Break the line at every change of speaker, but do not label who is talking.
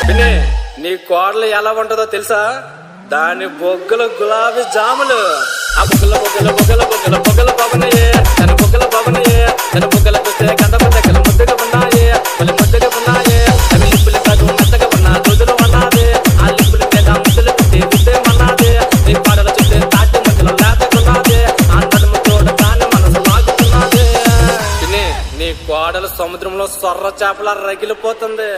పిన్ని నీ కోడలు ఎలా ఉంటుందో తెలుసా? దాని బొగ్గలు గులాబీ జాములు. ఆ బొగ్గల బొగ్గల బొగ్గల బొగ్గల బొగ్గల బాగున్నాయే, తన బొగ్గల బాగున్నాయే, తన బొగ్గల చూస్తే గంధపు దగ్గర ముద్దగా ఉన్నాయే, మళ్ళీ ముద్దగా ఉన్నాయే. అవి లిప్పులు కాదు మెత్తగా ఉన్న రోజులు అన్నాదే, ఆ లిప్పుల మీద ముద్దలు పెట్టి గుద్దేమన్నాదే. నీ పాడలు చూస్తే తాటి మధ్యలో లేతకున్నాదే, ఆ నడుము చూడగానే మనసు లాగుతున్నాదే. పిన్ని నీ కోడలు సముద్రంలో సొర్ర చేపల రగిలిపోతుంది.